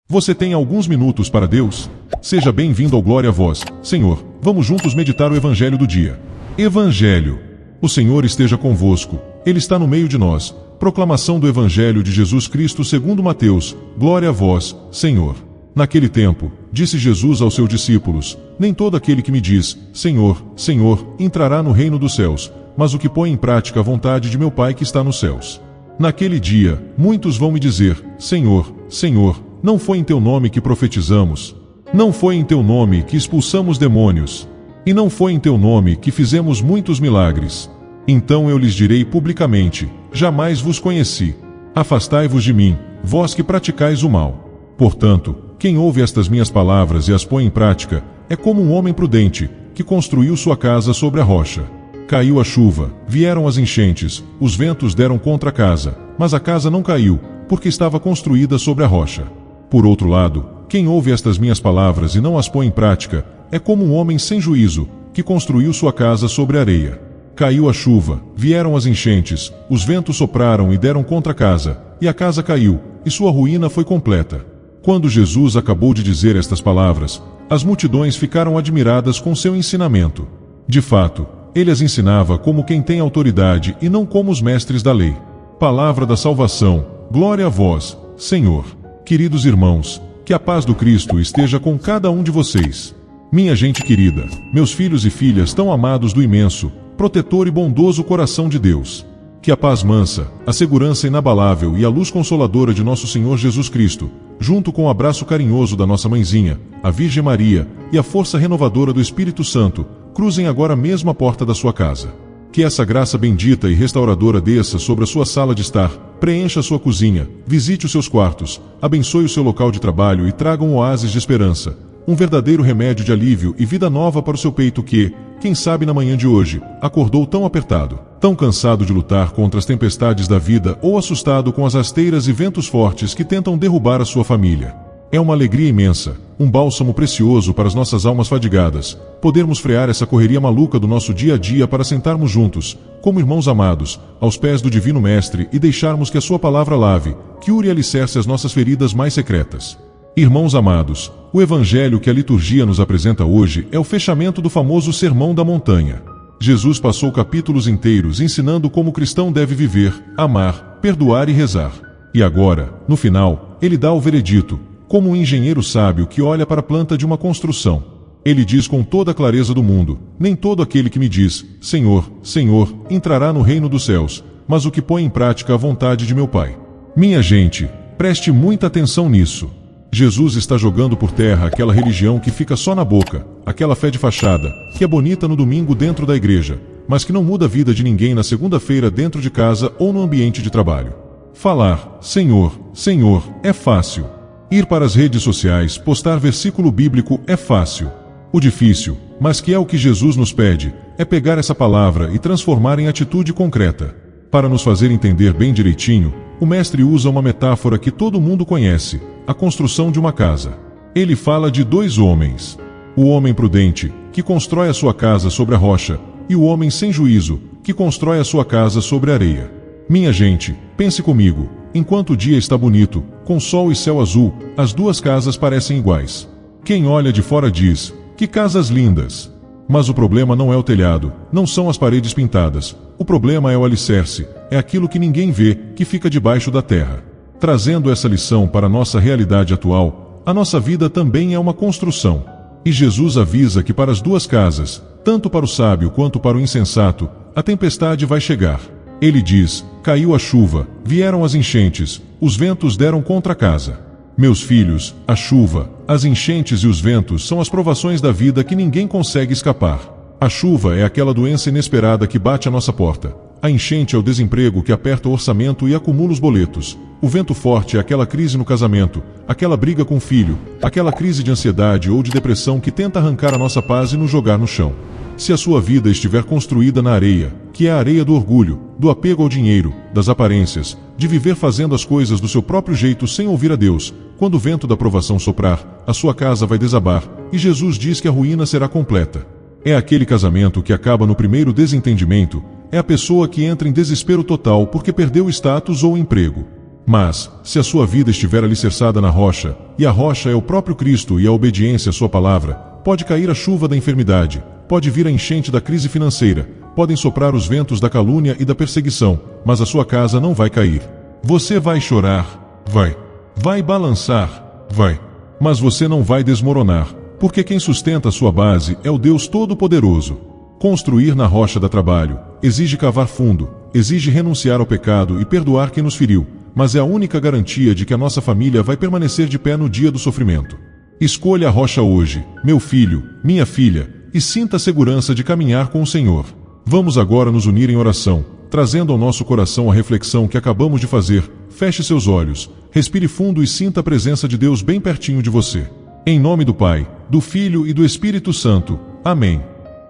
Você tem alguns minutos para Deus? Seja bem-vindo ao Glória a Vós, Senhor. Vamos juntos meditar o Evangelho do dia. Evangelho. O Senhor esteja convosco. Ele está no meio de nós. Proclamação do Evangelho de Jesus Cristo segundo Mateus. Glória a vós, Senhor. Naquele tempo, disse Jesus aos seus discípulos: Nem todo aquele que me diz, Senhor, Senhor, entrará no reino dos céus, mas o que põe em prática a vontade de meu Pai que está nos céus. Naquele dia, muitos vão me dizer: Senhor, Senhor, não foi em teu nome que profetizamos? Não foi em teu nome que expulsamos demônios? E não foi em teu nome que fizemos muitos milagres? Então eu lhes direi publicamente: Jamais vos conheci. Afastai-vos de mim, vós que praticais o mal. Portanto, quem ouve estas minhas palavras e as põe em prática, é como um homem prudente, que construiu sua casa sobre a rocha. Caiu a chuva, vieram as enchentes, os ventos deram contra a casa, mas a casa não caiu, porque estava construída sobre a rocha. Por outro lado, quem ouve estas minhas palavras e não as põe em prática, é como um homem sem juízo, que construiu sua casa sobre a areia. Caiu a chuva, vieram as enchentes, os ventos sopraram e deram contra a casa, e a casa caiu, e sua ruína foi completa. Quando Jesus acabou de dizer estas palavras, as multidões ficaram admiradas com seu ensinamento. De fato, ele as ensinava como quem tem autoridade e não como os mestres da lei. Palavra da salvação. Glória a vós, Senhor. Queridos irmãos, que a paz do Cristo esteja com cada um de vocês. Minha gente querida, meus filhos e filhas tão amados do imenso, protetor e bondoso coração de Deus. Que a paz mansa, a segurança inabalável e a luz consoladora de nosso Senhor Jesus Cristo, junto com o abraço carinhoso da nossa mãezinha, a Virgem Maria, e a força renovadora do Espírito Santo, cruzem agora mesmo a porta da sua casa. Que essa graça bendita e restauradora desça sobre a sua sala de estar, preencha a sua cozinha, visite os seus quartos, abençoe o seu local de trabalho e traga um oásis de esperança, um verdadeiro remédio de alívio e vida nova para o seu peito que, quem sabe na manhã de hoje, acordou tão apertado, tão cansado de lutar contra as tempestades da vida ou assustado com as rasteiras e ventos fortes que tentam derrubar a sua família. É uma alegria imensa, um bálsamo precioso para as nossas almas fadigadas, podermos frear essa correria maluca do nosso dia a dia para sentarmos juntos, como irmãos amados, aos pés do Divino Mestre e deixarmos que a sua palavra lave, cure e alicerce as nossas feridas mais secretas. Irmãos amados, o Evangelho que a liturgia nos apresenta hoje é o fechamento do famoso Sermão da Montanha. Jesus passou capítulos inteiros ensinando como o cristão deve viver, amar, perdoar e rezar. E agora, no final, ele dá o veredito, como um engenheiro sábio que olha para a planta de uma construção. Ele diz com toda a clareza do mundo: Nem todo aquele que me diz, Senhor, Senhor, entrará no reino dos céus, mas o que põe em prática a vontade de meu Pai. Minha gente, preste muita atenção nisso. Jesus está jogando por terra aquela religião que fica só na boca, aquela fé de fachada, que é bonita no domingo dentro da igreja, mas que não muda a vida de ninguém na segunda-feira dentro de casa ou no ambiente de trabalho. Falar, Senhor, Senhor, é fácil. Ir para as redes sociais, postar versículo bíblico é fácil. O difícil, mas que é o que Jesus nos pede, é pegar essa palavra e transformar em atitude concreta. Para nos fazer entender bem direitinho, o mestre usa uma metáfora que todo mundo conhece, a construção de uma casa. Ele fala de dois homens. O homem prudente, que constrói a sua casa sobre a rocha, e o homem sem juízo, que constrói a sua casa sobre a areia. Minha gente, pense comigo, enquanto o dia está bonito, com sol e céu azul, as duas casas parecem iguais. Quem olha de fora diz: que casas lindas! Mas o problema não é o telhado, não são as paredes pintadas. O problema é o alicerce, é aquilo que ninguém vê, que fica debaixo da terra. Trazendo essa lição para a nossa realidade atual, a nossa vida também é uma construção. E Jesus avisa que para as duas casas, tanto para o sábio quanto para o insensato, a tempestade vai chegar. Ele diz: caiu a chuva, vieram as enchentes, os ventos deram contra a casa. Meus filhos, a chuva, as enchentes e os ventos são as provações da vida que ninguém consegue escapar. A chuva é aquela doença inesperada que bate à nossa porta. A enchente é o desemprego que aperta o orçamento e acumula os boletos. O vento forte é aquela crise no casamento, aquela briga com o filho, aquela crise de ansiedade ou de depressão que tenta arrancar a nossa paz e nos jogar no chão. Se a sua vida estiver construída na areia, que é a areia do orgulho, do apego ao dinheiro, das aparências, de viver fazendo as coisas do seu próprio jeito sem ouvir a Deus, quando o vento da provação soprar, a sua casa vai desabar, e Jesus diz que a ruína será completa. É aquele casamento que acaba no primeiro desentendimento, é a pessoa que entra em desespero total porque perdeu o status ou o emprego. Mas, se a sua vida estiver alicerçada na rocha, e a rocha é o próprio Cristo e a obediência à sua palavra, pode cair a chuva da enfermidade, pode vir a enchente da crise financeira, podem soprar os ventos da calúnia e da perseguição, mas a sua casa não vai cair. Você vai chorar, vai. Vai balançar, vai. Mas você não vai desmoronar, porque quem sustenta a sua base é o Deus Todo-Poderoso. Construir na rocha dá trabalho, exige cavar fundo, exige renunciar ao pecado e perdoar quem nos feriu, mas é a única garantia de que a nossa família vai permanecer de pé no dia do sofrimento. Escolha a rocha hoje, meu filho, minha filha, e sinta a segurança de caminhar com o Senhor. Vamos agora nos unir em oração, trazendo ao nosso coração a reflexão que acabamos de fazer. Feche seus olhos, respire fundo e sinta a presença de Deus bem pertinho de você. Em nome do Pai, do Filho e do Espírito Santo. Amém.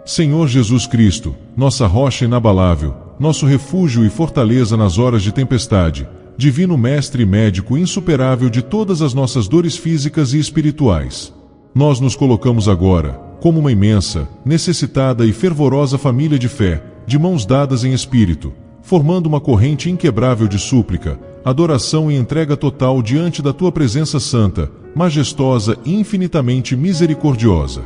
Senhor Jesus Cristo, nossa rocha inabalável, nosso refúgio e fortaleza nas horas de tempestade, Divino Mestre e Médico insuperável de todas as nossas dores físicas e espirituais. Nós nos colocamos agora, como uma imensa, necessitada e fervorosa família de fé, de mãos dadas em espírito, formando uma corrente inquebrável de súplica, adoração e entrega total diante da Tua presença santa, majestosa e infinitamente misericordiosa.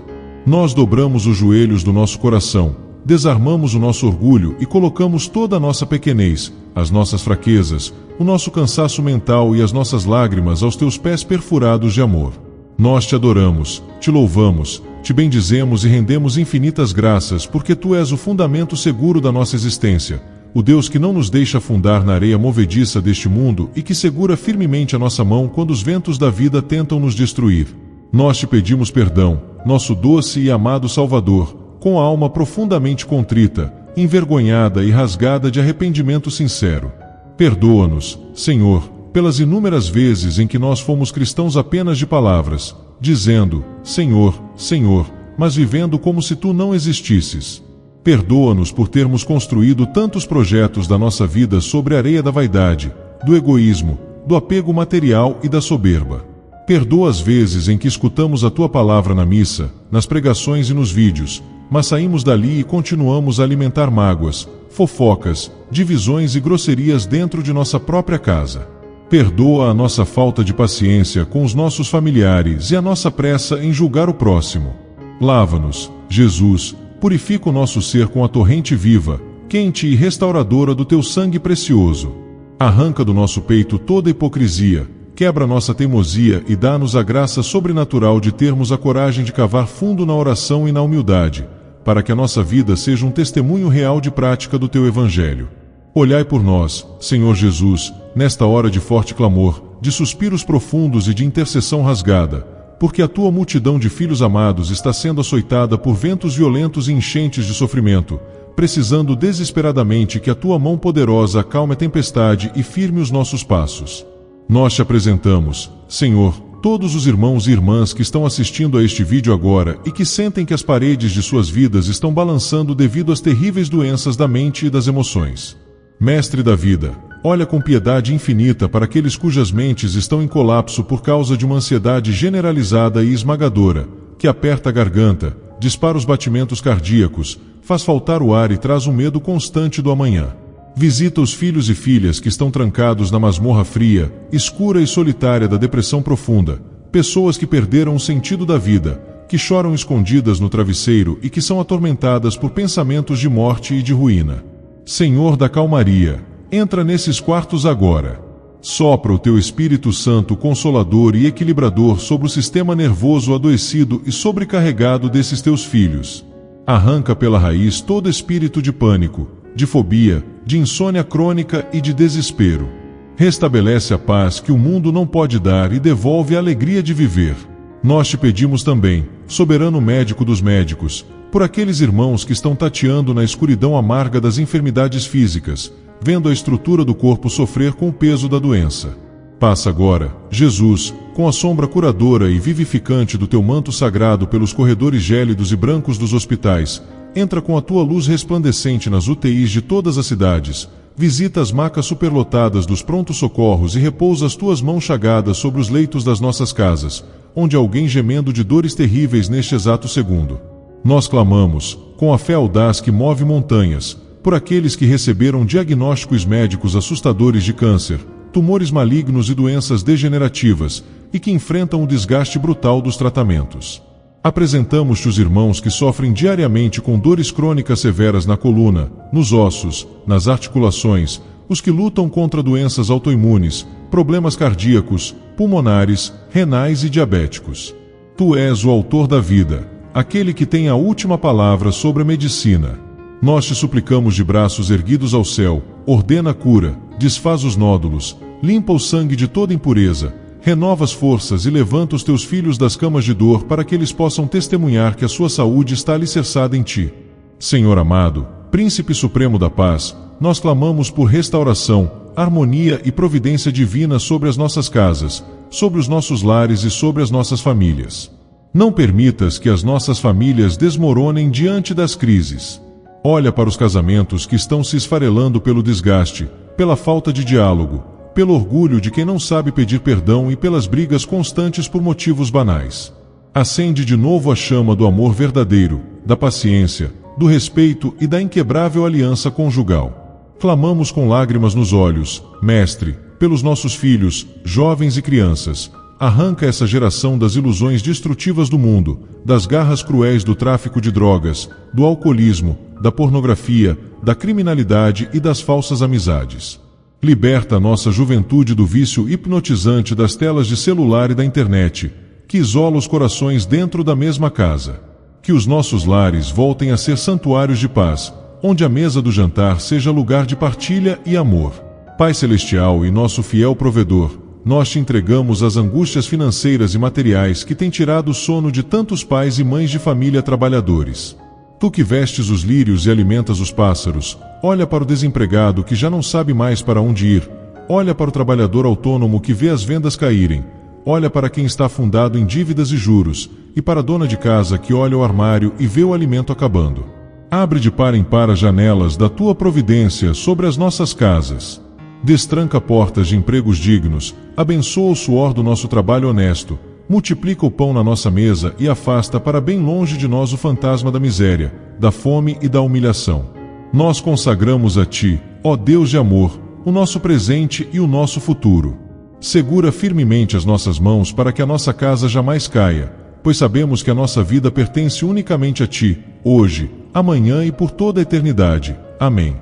Nós dobramos os joelhos do nosso coração, desarmamos o nosso orgulho e colocamos toda a nossa pequenez, as nossas fraquezas, o nosso cansaço mental e as nossas lágrimas aos Teus pés perfurados de amor. Nós Te adoramos, Te louvamos, Te bendizemos e rendemos infinitas graças porque Tu és o fundamento seguro da nossa existência, o Deus que não nos deixa afundar na areia movediça deste mundo e que segura firmemente a nossa mão quando os ventos da vida tentam nos destruir. Nós Te pedimos perdão, nosso doce e amado Salvador, com a alma profundamente contrita, envergonhada e rasgada de arrependimento sincero. Perdoa-nos, Senhor, pelas inúmeras vezes em que nós fomos cristãos apenas de palavras, dizendo, Senhor, Senhor, mas vivendo como se Tu não existisses. Perdoa-nos por termos construído tantos projetos da nossa vida sobre a areia da vaidade, do egoísmo, do apego material e da soberba. Perdoa as vezes em que escutamos a Tua palavra na missa, nas pregações e nos vídeos, mas saímos dali e continuamos a alimentar mágoas, fofocas, divisões e grosserias dentro de nossa própria casa. Perdoa a nossa falta de paciência com os nossos familiares e a nossa pressa em julgar o próximo. Lava-nos, Jesus, purifica o nosso ser com a torrente viva, quente e restauradora do Teu sangue precioso. Arranca do nosso peito toda a hipocrisia, quebra nossa teimosia e dá-nos a graça sobrenatural de termos a coragem de cavar fundo na oração e na humildade, para que a nossa vida seja um testemunho real de prática do Teu Evangelho. Olhai por nós, Senhor Jesus, nesta hora de forte clamor, de suspiros profundos e de intercessão rasgada, porque a Tua multidão de filhos amados está sendo açoitada por ventos violentos e enchentes de sofrimento, precisando desesperadamente que a Tua mão poderosa acalme a tempestade e firme os nossos passos. Nós Te apresentamos, Senhor, todos os irmãos e irmãs que estão assistindo a este vídeo agora e que sentem que as paredes de suas vidas estão balançando devido às terríveis doenças da mente e das emoções. Mestre da vida, olha com piedade infinita para aqueles cujas mentes estão em colapso por causa de uma ansiedade generalizada e esmagadora, que aperta a garganta, dispara os batimentos cardíacos, faz faltar o ar e traz um medo constante do amanhã. Visita os filhos e filhas que estão trancados na masmorra fria, escura e solitária da depressão profunda, pessoas que perderam o sentido da vida, que choram escondidas no travesseiro e que são atormentadas por pensamentos de morte e de ruína. Senhor da calmaria, entra nesses quartos agora. Sopra o Teu Espírito Santo consolador e equilibrador sobre o sistema nervoso adoecido e sobrecarregado desses Teus filhos. Arranca pela raiz todo espírito de pânico, de fobia, de insônia crônica e de desespero. Restabelece a paz que o mundo não pode dar e devolve a alegria de viver. Nós Te pedimos também, soberano médico dos médicos, por aqueles irmãos que estão tateando na escuridão amarga das enfermidades físicas, vendo a estrutura do corpo sofrer com o peso da doença. Passa agora, Jesus, com a sombra curadora e vivificante do Teu manto sagrado pelos corredores gélidos e brancos dos hospitais, entra com a Tua luz resplandecente nas UTIs de todas as cidades, visita as macas superlotadas dos prontos socorros e repousa as Tuas mãos chagadas sobre os leitos das nossas casas, onde há alguém gemendo de dores terríveis neste exato segundo. Nós clamamos, com a fé audaz que move montanhas, por aqueles que receberam diagnósticos médicos assustadores de câncer, tumores malignos e doenças degenerativas, e que enfrentam o desgaste brutal dos tratamentos. Apresentamos-te os irmãos que sofrem diariamente com dores crônicas severas na coluna, nos ossos, nas articulações, os que lutam contra doenças autoimunes, problemas cardíacos, pulmonares, renais e diabéticos. Tu és o autor da vida, aquele que tem a última palavra sobre a medicina. Nós te suplicamos de braços erguidos ao céu, ordena a cura, desfaz os nódulos, limpa o sangue de toda impureza, renova as forças e levanta os teus filhos das camas de dor para que eles possam testemunhar que a sua saúde está alicerçada em ti. Senhor amado, Príncipe Supremo da Paz, nós clamamos por restauração, harmonia e providência divina sobre as nossas casas, sobre os nossos lares e sobre as nossas famílias. Não permitas que as nossas famílias desmoronem diante das crises. Olha para os casamentos que estão se esfarelando pelo desgaste, pela falta de diálogo, pelo orgulho de quem não sabe pedir perdão e pelas brigas constantes por motivos banais. Acende de novo a chama do amor verdadeiro, da paciência, do respeito e da inquebrável aliança conjugal. Clamamos com lágrimas nos olhos, Mestre, pelos nossos filhos, jovens e crianças. Arranca essa geração das ilusões destrutivas do mundo, das garras cruéis do tráfico de drogas, do alcoolismo, da pornografia, da criminalidade e das falsas amizades. Liberta a nossa juventude do vício hipnotizante das telas de celular e da internet, que isola os corações dentro da mesma casa. Que os nossos lares voltem a ser santuários de paz, onde a mesa do jantar seja lugar de partilha e amor. Pai Celestial e nosso fiel provedor, nós te entregamos as angústias financeiras e materiais que têm tirado o sono de tantos pais e mães de família trabalhadores. Tu que vestes os lírios e alimentas os pássaros, olha para o desempregado que já não sabe mais para onde ir, olha para o trabalhador autônomo que vê as vendas caírem, olha para quem está afundado em dívidas e juros, e para a dona de casa que olha o armário e vê o alimento acabando. Abre de par em par as janelas da tua providência sobre as nossas casas. Destranca portas de empregos dignos, abençoa o suor do nosso trabalho honesto, multiplica o pão na nossa mesa e afasta para bem longe de nós o fantasma da miséria, da fome e da humilhação. Nós consagramos a Ti, ó Deus de amor, o nosso presente e o nosso futuro. Segura firmemente as nossas mãos para que a nossa casa jamais caia, pois sabemos que a nossa vida pertence unicamente a Ti, hoje, amanhã e por toda a eternidade. Amém.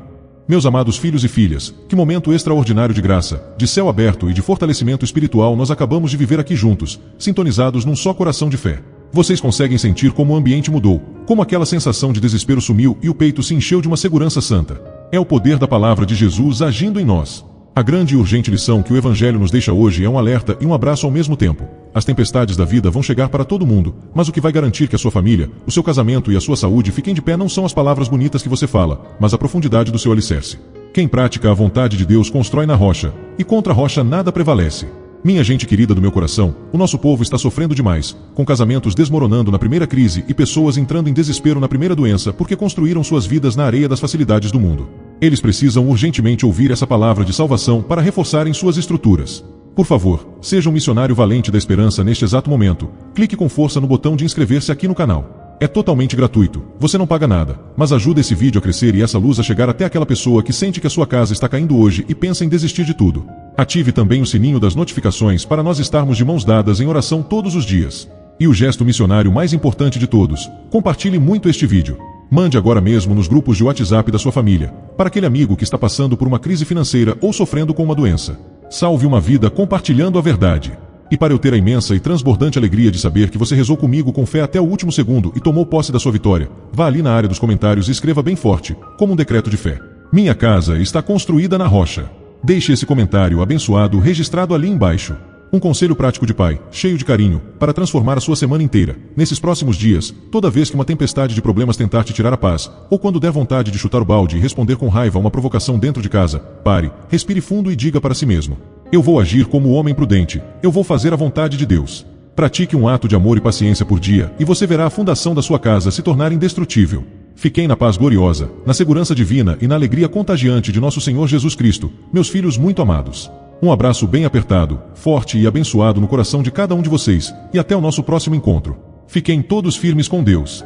Meus amados filhos e filhas, que momento extraordinário de graça, de céu aberto e de fortalecimento espiritual nós acabamos de viver aqui juntos, sintonizados num só coração de fé. Vocês conseguem sentir como o ambiente mudou, como aquela sensação de desespero sumiu e o peito se encheu de uma segurança santa. É o poder da palavra de Jesus agindo em nós. A grande e urgente lição que o Evangelho nos deixa hoje é um alerta e um abraço ao mesmo tempo. As tempestades da vida vão chegar para todo mundo, mas o que vai garantir que a sua família, o seu casamento e a sua saúde fiquem de pé não são as palavras bonitas que você fala, mas a profundidade do seu alicerce. Quem pratica a vontade de Deus constrói na rocha, e contra a rocha nada prevalece. Minha gente querida do meu coração, o nosso povo está sofrendo demais, com casamentos desmoronando na primeira crise e pessoas entrando em desespero na primeira doença porque construíram suas vidas na areia das facilidades do mundo. Eles precisam urgentemente ouvir essa palavra de salvação para reforçarem suas estruturas. Por favor, seja um missionário valente da esperança neste exato momento. Clique com força no botão de inscrever-se aqui no canal. É totalmente gratuito, você não paga nada, mas ajuda esse vídeo a crescer e essa luz a chegar até aquela pessoa que sente que a sua casa está caindo hoje e pensa em desistir de tudo. Ative também o sininho das notificações para nós estarmos de mãos dadas em oração todos os dias. E o gesto missionário mais importante de todos, compartilhe muito este vídeo. Mande agora mesmo nos grupos de WhatsApp da sua família, para aquele amigo que está passando por uma crise financeira ou sofrendo com uma doença. Salve uma vida compartilhando a verdade. E para eu ter a imensa e transbordante alegria de saber que você rezou comigo com fé até o último segundo e tomou posse da sua vitória, vá ali na área dos comentários e escreva bem forte, como um decreto de fé. Minha casa está construída na rocha. Deixe esse comentário abençoado registrado ali embaixo. Um conselho prático de pai, cheio de carinho, para transformar a sua semana inteira. Nesses próximos dias, toda vez que uma tempestade de problemas tentar te tirar a paz, ou quando der vontade de chutar o balde e responder com raiva a uma provocação dentro de casa, pare, respire fundo e diga para si mesmo: eu vou agir como homem prudente, eu vou fazer a vontade de Deus. Pratique um ato de amor e paciência por dia, e você verá a fundação da sua casa se tornar indestrutível. Fiquem na paz gloriosa, na segurança divina e na alegria contagiante de nosso Senhor Jesus Cristo, meus filhos muito amados. Um abraço bem apertado, forte e abençoado no coração de cada um de vocês, e até o nosso próximo encontro. Fiquem todos firmes com Deus.